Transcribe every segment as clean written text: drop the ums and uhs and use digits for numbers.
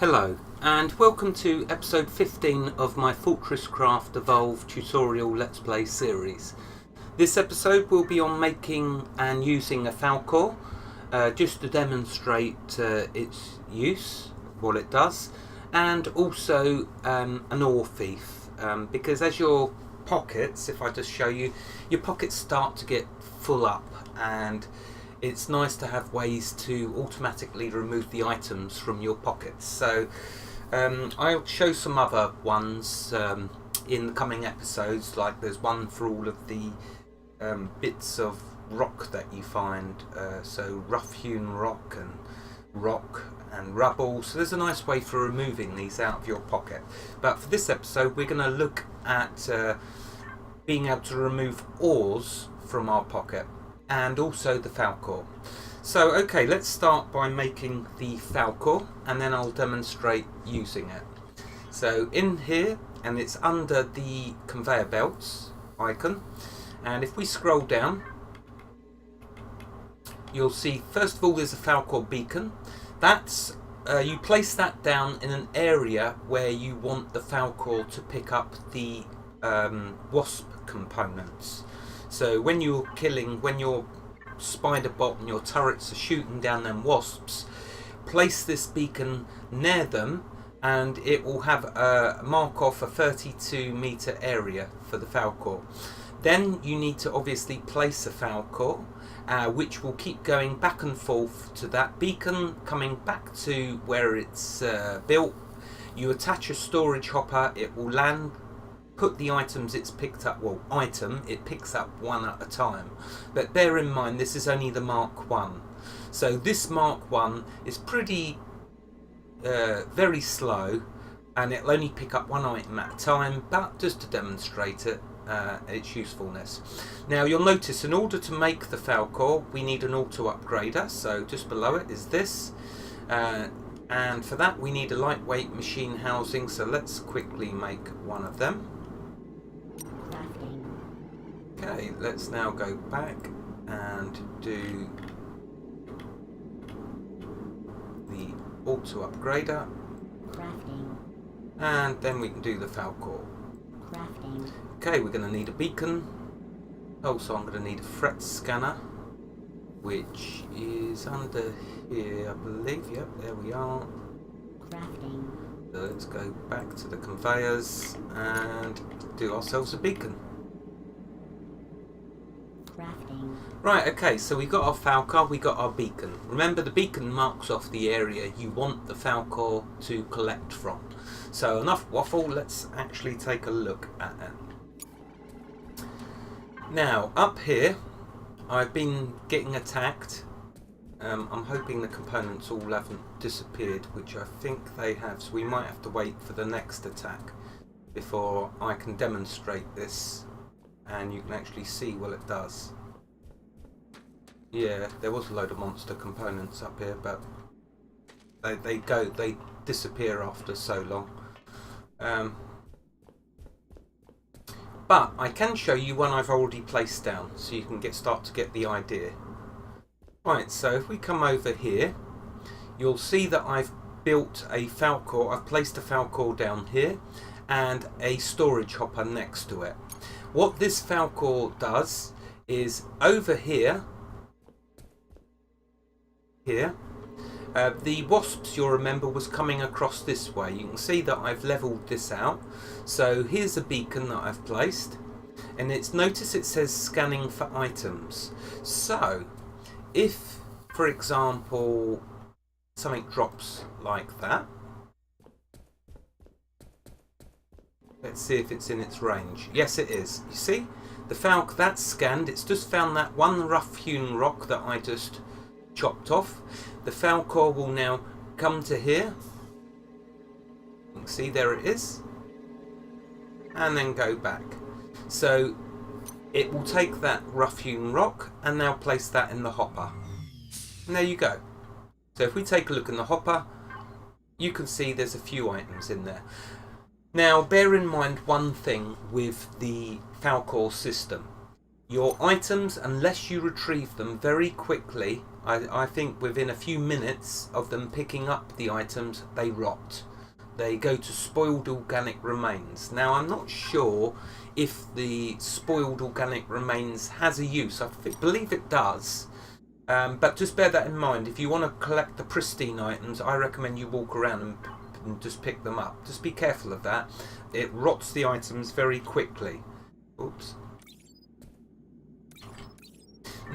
Hello and welcome to episode 15 of my Fortresscraft Evolved tutorial Let's Play series. This episode will be on making and using a Falcore, just to demonstrate its use, what it does, and also an Ore Thief, because as your pockets, if I just show you, your pockets start to get full up, and it's nice to have ways to automatically remove the items from your pockets. So I'll show some other ones in the coming episodes, like there's one for all of the bits of rock that you find, so rough hewn rock and rubble. So there's a nice way for removing these out of your pocket. But for this episode we're going to look at being able to remove ores from our pocket, and also the Falcore. So okay, let's start by making the Falcore and then I'll demonstrate using it. So in here, and it's under the conveyor belts icon, and if we scroll down you'll see first of all there's a Falcore beacon. That's you place that down in an area where you want the Falcore to pick up the wasp components. So when you're killing, when your spider bot and your turrets are shooting down them wasps, place this beacon near them and it will have a mark off a 32-meter area for the Falcore. Then you need to obviously place a Falcore, which will keep going back and forth to that beacon, coming back to where it's built. You attach a storage hopper, it will land, put the items it's picked up, it picks up one at a time, but bear in mind this is only the Mark 1, so this Mark 1 is pretty very slow and it'll only pick up one item at a time, but just to demonstrate its usefulness. Now you'll notice in order to make the Falcore we need an auto upgrader, so just below it is this, and for that we need a lightweight machine housing, so let's quickly make one of them. Okay, let's now go back and do the auto upgrader. Crafting. And then we can do the Falcore. Crafting. Okay, we're going to need a beacon. Also, I'm going to need a fret scanner, which is under here, I believe. Yep, there we are. Crafting. So let's go back to the conveyors and do ourselves a beacon. Crafting. Right, okay, so we got our Falcore, we got our beacon. Remember, the beacon marks off the area you want the Falcore to collect from. So enough waffle, let's actually take a look at it. Now, up here, I've been getting attacked. I'm hoping the components all haven't disappeared, which I think they have, so we might have to wait for the next attack before I can demonstrate this and you can actually see what it does. Yeah, there was a load of monster components up here, but they disappear after so long. But I can show you one I've already placed down, so you can start to get the idea. Right, so if we come over here, you'll see that I've built a Falcore. I've placed a Falcore down here and a storage hopper next to it. What this Falcore does is over here, the wasps, you'll remember, was coming across this way. You can see that I've leveled this out. So here's a beacon that I've placed, and notice it says scanning for items. So if, for example, something drops like that, let's see if it's in its range. Yes, it is. You see, the Falcor, that's scanned. It's just found that one rough-hewn rock that I just chopped off. The Falcore will now come to here. You can see there it is. And then go back. So it will take that rough-hewn rock and now place that in the hopper. And there you go. So if we take a look in the hopper, you can see there's a few items in there. Now, bear in mind one thing with the Falcore system. Your items, unless you retrieve them very quickly I think within a few minutes of them picking up the items, they rot. They go to spoiled organic remains. Now, I'm not sure if the spoiled organic remains has a use. I believe it does. But just bear that in mind. If you want to collect the pristine items, I recommend you walk around and just pick them up. Just be careful of that. It rots the items very quickly. Oops.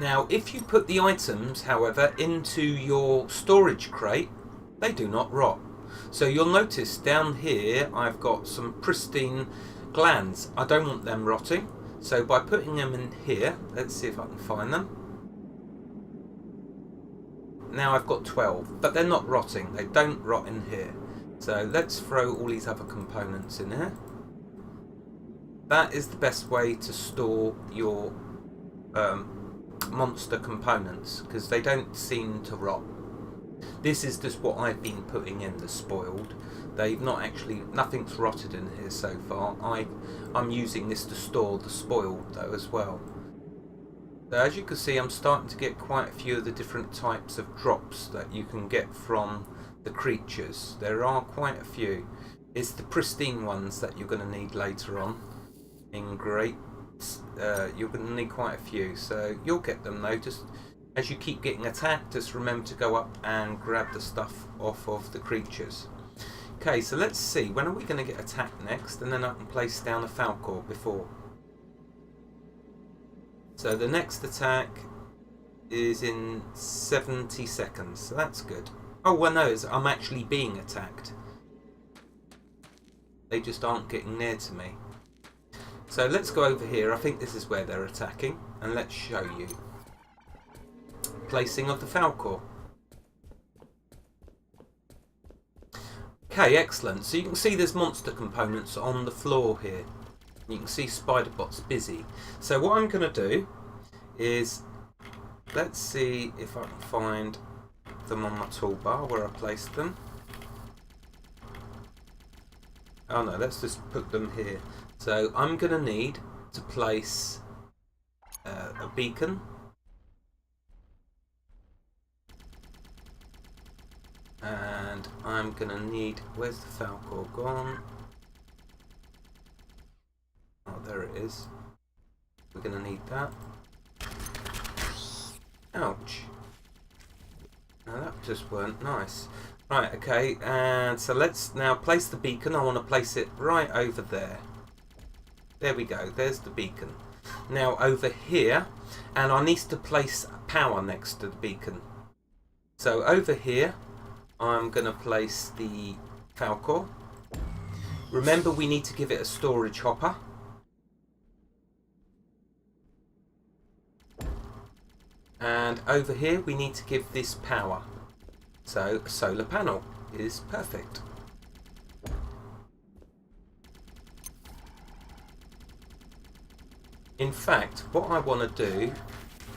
Now, if you put the items, however, into your storage crate, they do not rot. So you'll notice down here I've got some pristine glands. I don't want them rotting. So by putting them in here, let's see if I can find them. Now I've got 12, but they're not rotting. They don't rot in here. So let's throw all these other components in here. That is the best way to store your monster components, because they don't seem to rot. This is just what I've been putting in, the spoiled. They've not actually, nothing's rotted in here so far. I'm using this to store the spoiled though as well. So as you can see, I'm starting to get quite a few of the different types of drops that you can get from the creatures. There are quite a few. It's the pristine ones that you're going to need later on in greats. You're going to need quite a few, so you'll get them though. Just as you keep getting attacked, just remember to go up and grab the stuff off of the creatures. Okay, so let's see, when are we going to get attacked next, and then I can place down a Falcore before. So the next attack is in 70 seconds, so that's good. Oh, well no, I'm actually being attacked. They just aren't getting near to me. So let's go over here, I think this is where they're attacking, and let's show you. Placing of the Falcore. Okay, excellent. So you can see there's monster components on the floor here. You can see Spiderbots busy. So what I'm going to do is, let's see if I can find them on my toolbar where I placed them. Oh no, let's just put them here. So I'm going to need to place a beacon. And I'm going to need, where's the Falcore gone? Oh, there it is. We're going to need that. Ouch. Now that just weren't nice. Right, okay, and so let's now place the beacon. I want to place it right over there. There we go, there's the beacon. Now over here, and I need to place power next to the beacon. So over here, I'm going to place the Falcore. Remember, we need to give it a storage hopper. And over here, we need to give this power. So a solar panel is perfect. In fact, what I want to do,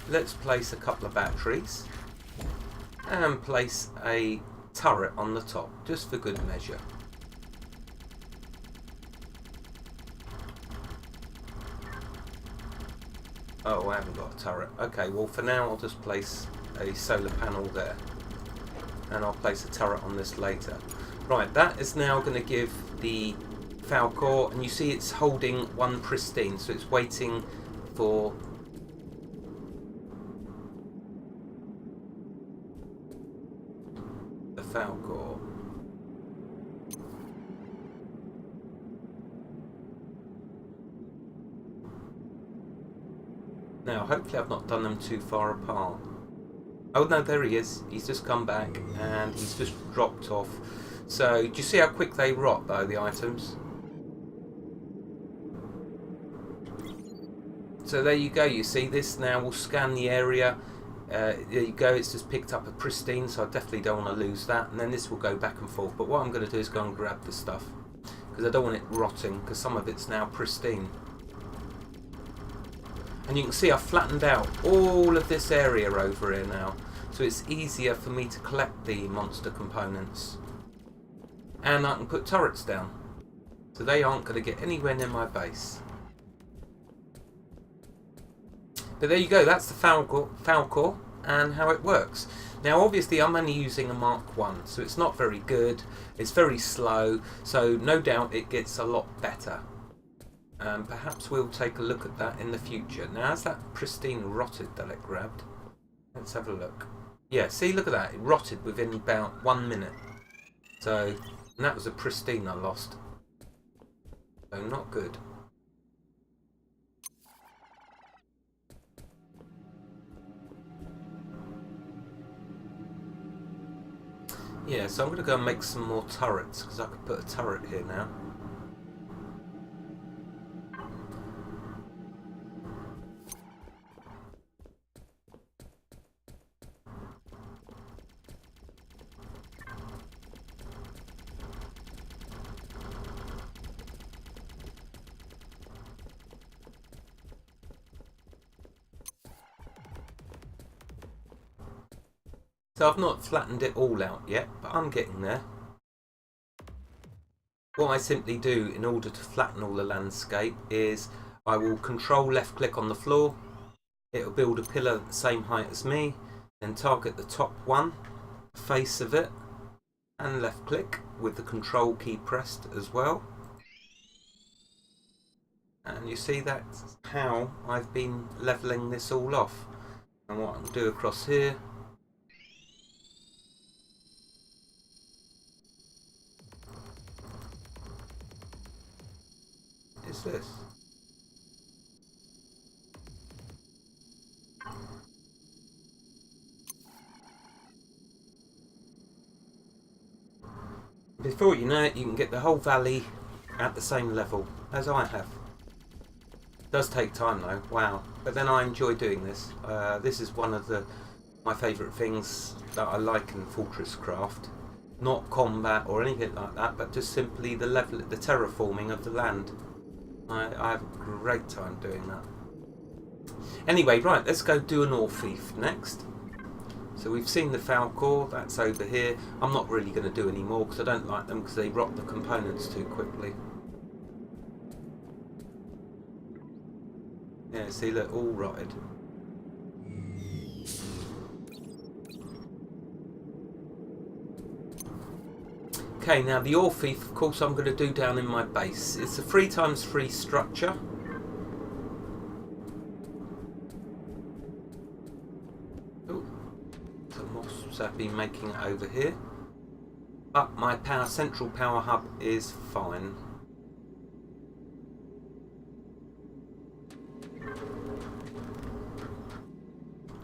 let's place a couple of batteries and place a turret on the top, just for good measure. Oh, I haven't got a turret. Okay, well for now I'll just place a solar panel there. And I'll place a turret on this later. Right, that is now going to give the Falcore, and you see it's holding one pristine, so it's waiting for the Falcore. Now, hopefully I've not done them too far apart. Oh no, there he is. He's just come back and he's just dropped off. So, do you see how quick they rot though, the items? So there you go, you see this now will scan the area. There you go, it's just picked up a pristine, so I definitely don't want to lose that. And then this will go back and forth. But what I'm going to do is go and grab the stuff, because I don't want it rotting, because some of it's now pristine. And you can see I've flattened out all of this area over here now, so it's easier for me to collect the monster components. And I can put turrets down, so they aren't going to get anywhere near my base. But there you go, that's the Falcore. and how it works. Now obviously I'm only using a Mark 1, so it's not very good, it's very slow, so no doubt it gets a lot better. Perhaps we'll take a look at that in the future. Now has that pristine rotted that it grabbed? Let's have a look. Yeah, see, look at that, it rotted within about 1 minute. So, and that was a pristine I lost. So not good. Yeah, so I'm going to go and make some more turrets, because I could put a turret here now. So I've not flattened it all out yet, but I'm getting there. What I simply do in order to flatten all the landscape is I will control left click on the floor, it'll build a pillar the same height as me, then target the top one, face of it, and left click with the control key pressed as well. And you see that's how I've been levelling this all off. And what I'll do across here is this. Before you know it, you can get the whole valley at the same level as I have. It does take time though, wow. But then I enjoy doing this. This is one of my favourite things that I like in Fortresscraft. Not combat or anything like that, but just simply the terraforming of the land. I have a great time doing that. Anyway, right, let's go do an Ore Thief next. So we've seen the Falcore, that's over here. I'm not really going to do any more because I don't like them because they rot the components too quickly. Yeah, see, look, all rotted. Okay, now the Ore Thief, of course, I'm going to do down in my base. It's a 3x3 structure. Oh, some mosps have been making it over here. But my central power hub is fine.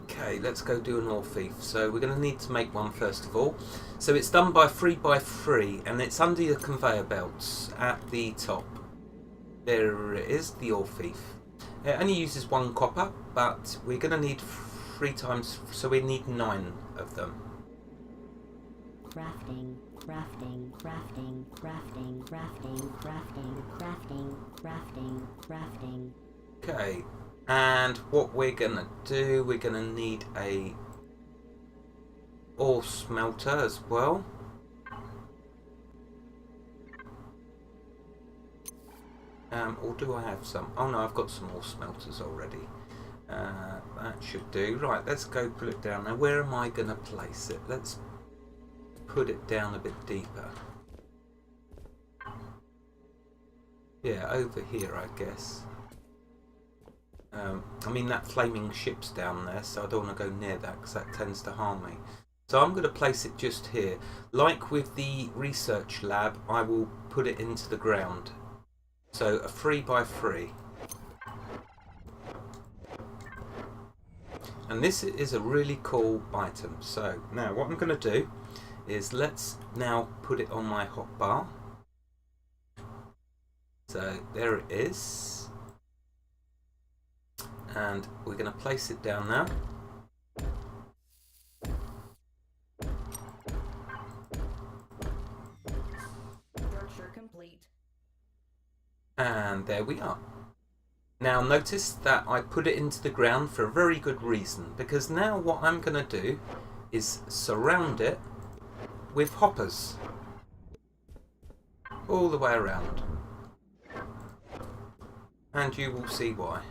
Okay, let's go do an Ore Thief. So we're going to need to make one first of all. So it's done by 3x3 and it's under the conveyor belts at the top. There it is, the Ore Thief. It only uses 1 copper, but we're going to need 3 times, so we need 9 of them. Crafting, crafting, crafting, crafting, crafting, crafting, crafting, crafting, crafting. Okay, and what we're going to do, we're going to need a ore smelter as well. Or do I have some? Oh no, I've got some ore smelters already. That should do. Right, let's go put it down. Now where am I going to place it? Let's put it down a bit deeper. Yeah, over here I guess. I mean that flaming ship's down there, so I don't want to go near that because that tends to harm me. So I'm going to place it just here. Like with the research lab, I will put it into the ground. So a 3x3. And this is a really cool item. So now what I'm going to do is let's now put it on my hotbar. So there it is. And we're going to place it down now. Structure complete. And there we are. Now notice that I put it into the ground for a very good reason, because now what I'm going to do is surround it with hoppers all the way around, and you will see why.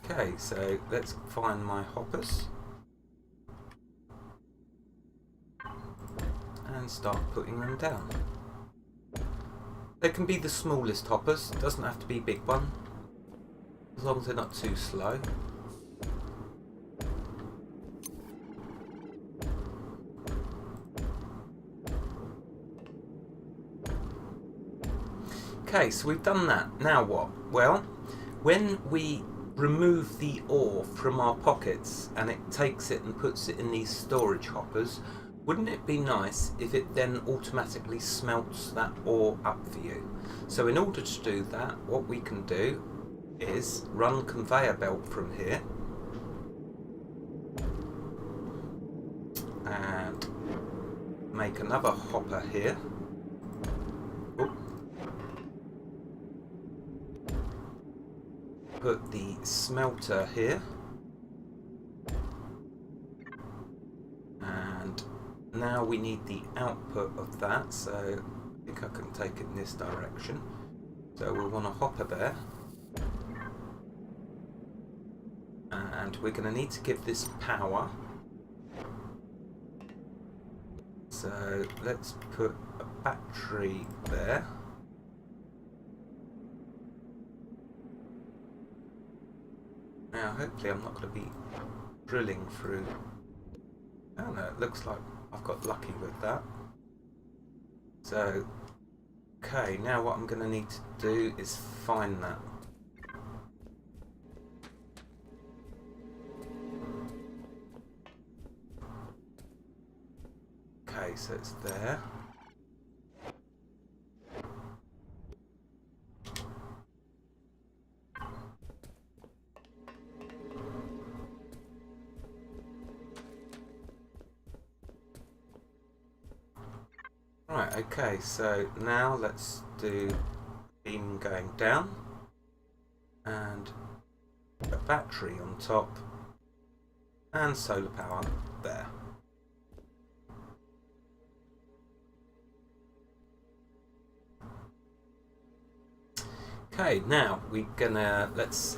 Okay, so let's find my hoppers and start putting them down. They can be the smallest hoppers, doesn't have to be a big one, as long as they're not too slow. Okay, so we've done that. Now what? Well, when we remove the ore from our pockets and it takes it and puts it in these storage hoppers, wouldn't it be nice if it then automatically smelts that ore up for you? So in order to do that, what we can do is run conveyor belt from here and make another hopper here. Oop. Put the smelter here, and now we need the output of that, so I think I can take it in this direction. So we'll want a hopper there, and we're going to need to give this power, so let's put a battery there. Now, hopefully I'm not going to be drilling through. Oh no, it looks like I've got lucky with that. So, okay, now what I'm going to need to do is find that. Okay, so it's there. Right, okay, so now let's do beam going down and a battery on top and solar power there. Okay, now we're gonna let's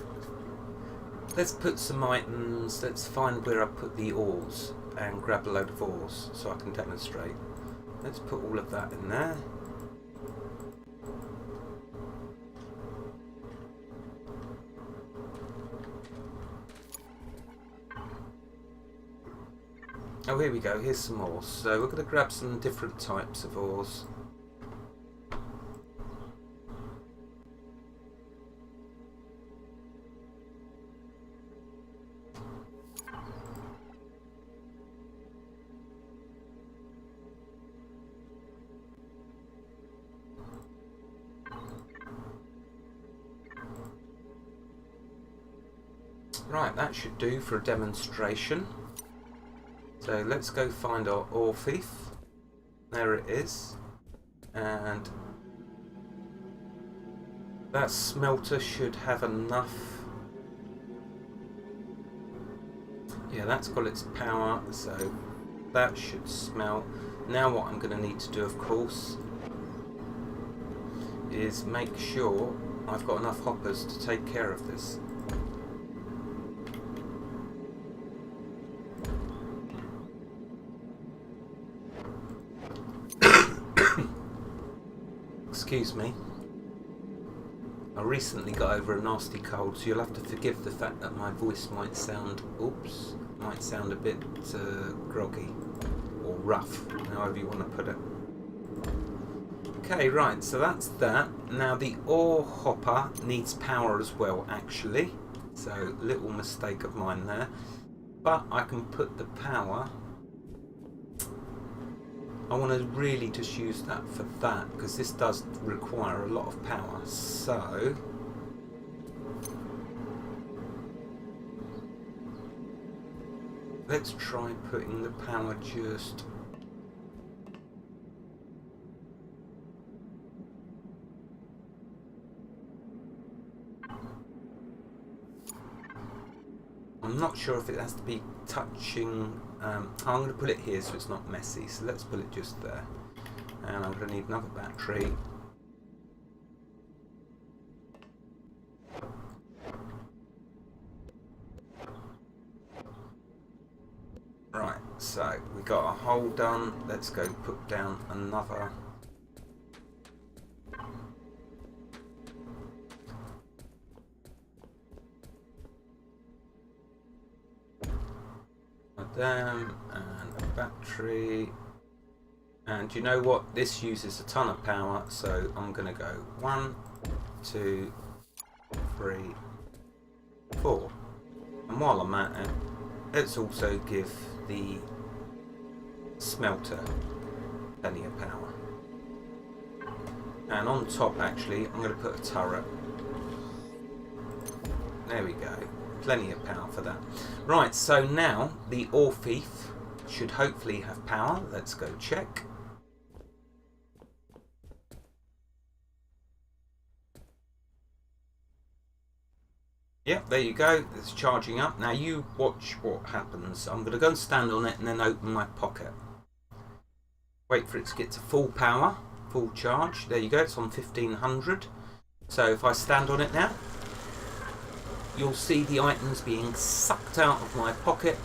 put some items. Let's find where I put the ores and grab a load of ores so I can demonstrate. Let's put all of that in there. Oh, here we go. Here's some ores. So we're going to grab some different types of ores. Right, that should do for a demonstration. So let's go find our ore thief. There it is. And that smelter should have enough. Yeah, that's got its power, so that should smelt. Now what I'm going to need to do, of course, is make sure I've got enough hoppers to take care of this. Excuse me. I recently got over a nasty cold, so you'll have to forgive the fact that my voice might sound, a bit groggy or rough, however you want to put it. Okay, right, so that's that. Now the ore hopper needs power as well, actually. So, little mistake of mine there. But I can put the power. I want to really just use that for that, because this does require a lot of power. So let's try putting the power just I'm not sure if it has to be touching. I'm going to put it here so it's not messy, so let's put it just there. And I'm going to need another battery. Right, so we got a hole done. Let's go put down another. A dam and a battery. And you know what? This uses a ton of power, so I'm going to go 1, 2, 3, 4. And while I'm at it, let's also give the smelter plenty of power. And on top, actually, I'm going to put a turret. There we go. Plenty of power for that. Right, so now the Ore Thief should hopefully have power. Let's go check. Yep, there you go. It's charging up. Now you watch what happens. I'm going to go and stand on it and then open my pocket. Wait for it to get to full power, full charge. There you go. It's on 1500. So if I stand on it now, you'll see the items being sucked out of my pocket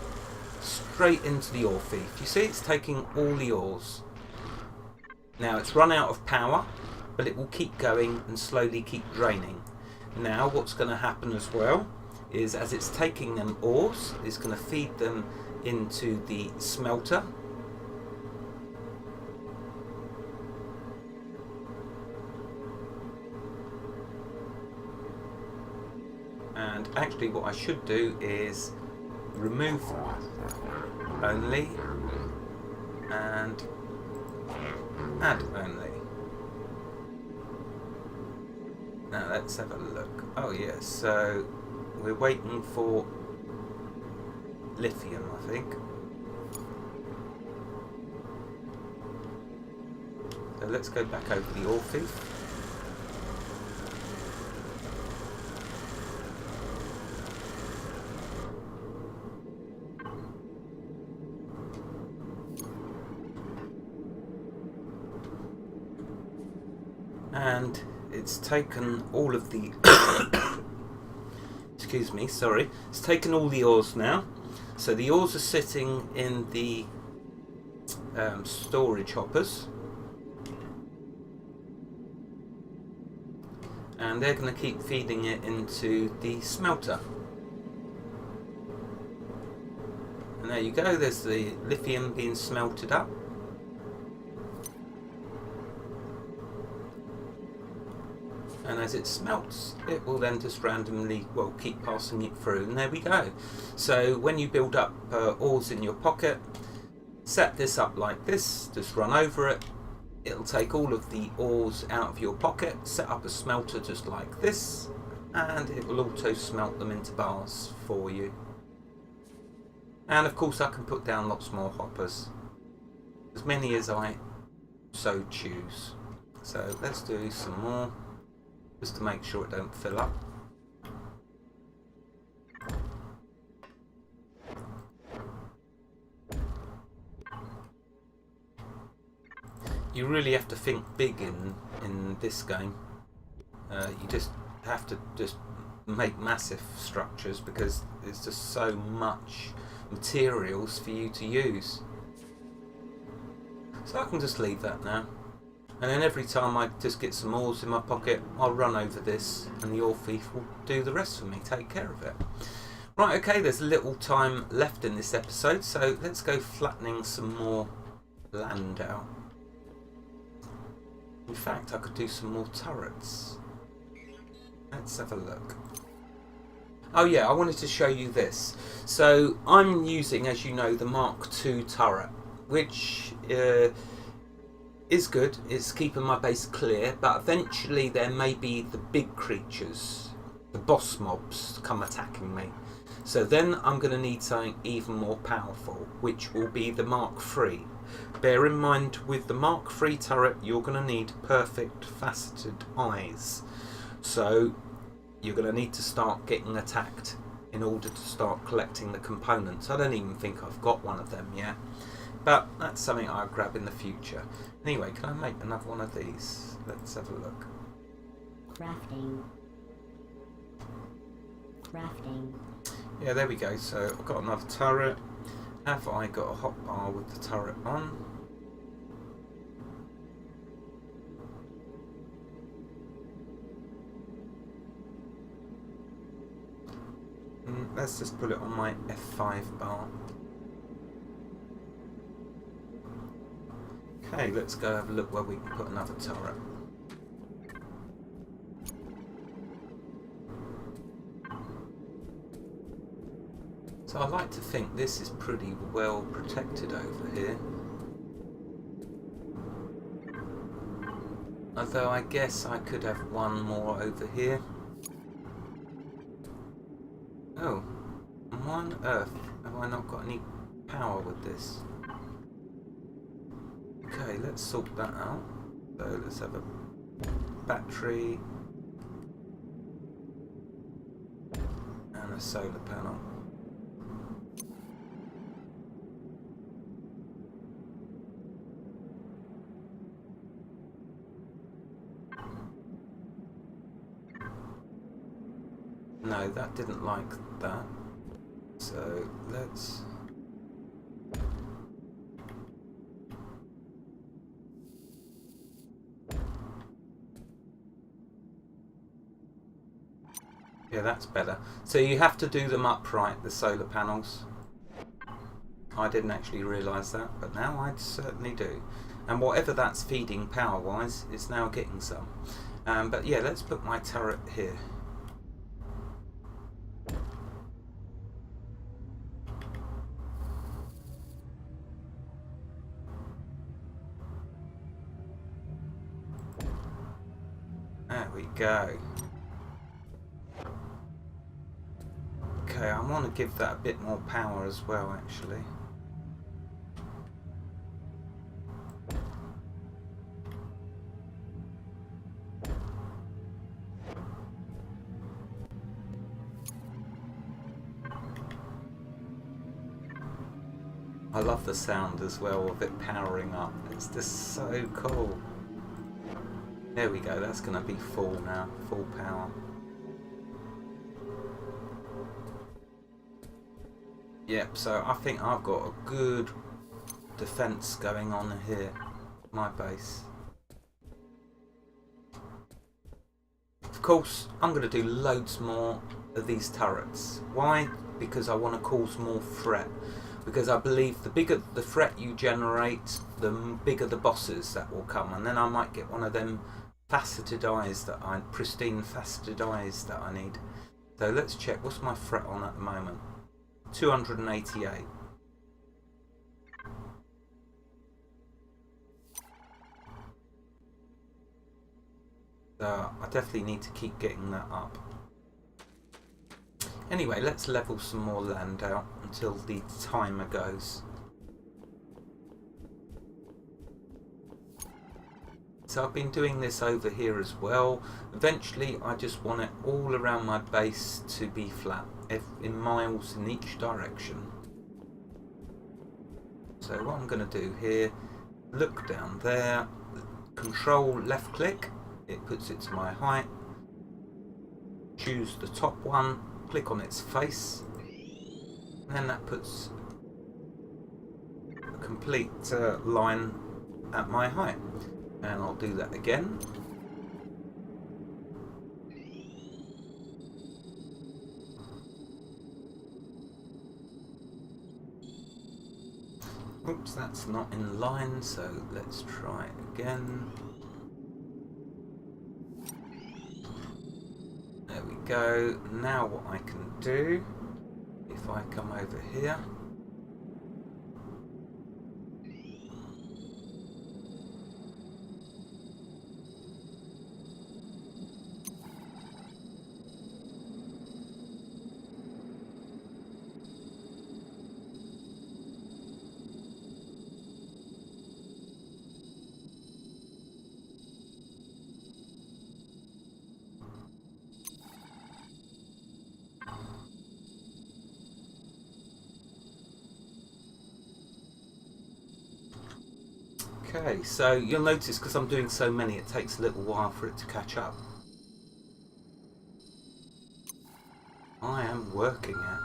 straight into the Ore Thief. You see it's taking all the ores. Now it's run out of power, but it will keep going and slowly keep draining. Now what's going to happen as well is as it's taking them ores, it's going to feed them into the smelter. And actually what I should do is remove only and add only. Now let's have a look. Oh yes, so we're waiting for lithium, I think. So let's go back over the Ore Thief. And it's taken all of the excuse me, sorry, it's taken all the ores now. So the ores are sitting in the storage hoppers, and they're going to keep feeding it into the smelter. And there you go, there's the lithium being smelted up. And as it smelts, it will then just randomly, well, keep passing it through, and there we go. So when you build up ores in your pocket, set this up like this, just run over it. It'll take all of the ores out of your pocket, set up a smelter just like this, and it will auto smelt them into bars for you. And of course I can put down lots more hoppers, as many as I so choose. So let's do some more, just to make sure it don't fill up. You really have to think big in this game. You just have to just make massive structures because there's just so much materials for you to use. So I can just leave that now. And then every time I just get some ores in my pocket, I'll run over this and the Ore Thief will do the rest for me, take care of it. Right, okay, there's little time left in this episode, so let's go flattening some more land out. In fact, I could do some more turrets. Let's have a look. Oh yeah, I wanted to show you this. So I'm using, as you know, the Mark II turret, which is good. It's keeping my base clear, but eventually there may be the big creatures, the boss mobs, come attacking me. So then I'm going to need something even more powerful, which will be the Mark III. Bear in mind, with the Mark III turret, you're going to need perfect faceted eyes. So you're going to need to start getting attacked in order to start collecting the components. I don't even think I've got one of them yet, but that's something I'll grab in the future. Anyway, can I make another one of these? Let's have a look. Crafting. Crafting. Yeah, there we go. So I've got another turret, Have I got a hotbar with the turret on? Let's just put it on my F5 bar. Okay, let's go have a look where we can put another turret. So I like to think this is pretty well protected over here. Although I guess I could have one more over here. Oh, why on earth have I not got any power with this? Okay, let's sort that out. So let's have a battery and a solar panel. No, that didn't like that. So let's... Yeah, that's better. So you have to do them upright, the solar panels. I didn't actually realise that, but now I certainly do. And whatever that's feeding power-wise is now getting some. But yeah, let's put my turret here. There we go. Okay, I want to give that a bit more power as well, actually. I love the sound as well of it powering up. It's just so cool. There we go, that's going to be full now, full power. Yep, so I think I've got a good defense going on here, my base. Of course, I'm going to do loads more of these turrets. Why? Because I want to cause more threat. Because I believe the bigger the threat you generate, the bigger the bosses that will come. And then I might get one of them faceted eyes that pristine faceted eyes that I need. So let's check, what's my threat on at the moment? 288. So I definitely need to keep getting that up. Anyway, let's level some more land out until the timer goes. So I've been doing this over here as well. Eventually I just want it all around my base to be flat, in miles in each direction. So what I'm going to do here, look down there, control left click, it puts it to my height, choose the top one, click on its face, and then that puts a complete line at my height. And I'll do that again. Oops, that's not in line, so let's try it again. There we go. Now what I can do, if I come over here, okay, so you'll notice because I'm doing so many, it takes a little while for it to catch up. I am working it.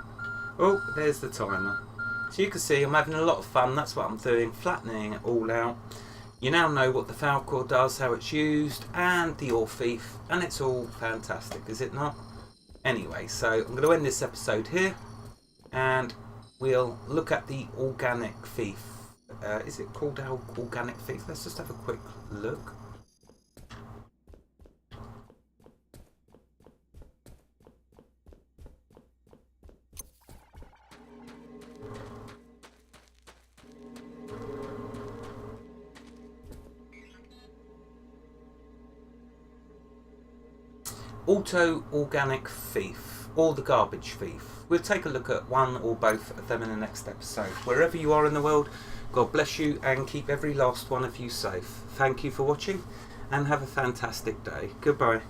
Oh, there's the timer. So you can see I'm having a lot of fun. That's what I'm doing, flattening it all out. You now know what the Falcore does, how it's used, and the Ore Thief, and it's all fantastic, is it not? Anyway, so I'm going to end this episode here, and we'll look at the Organic Thief. Is it called Organic Thief? Let's just have a quick look. Auto Organic Thief, or the Garbage Thief. We'll take a look at one or both of them in the next episode. Wherever you are in the world, God bless you and keep every last one of you safe. Thank you for watching and have a fantastic day. Goodbye.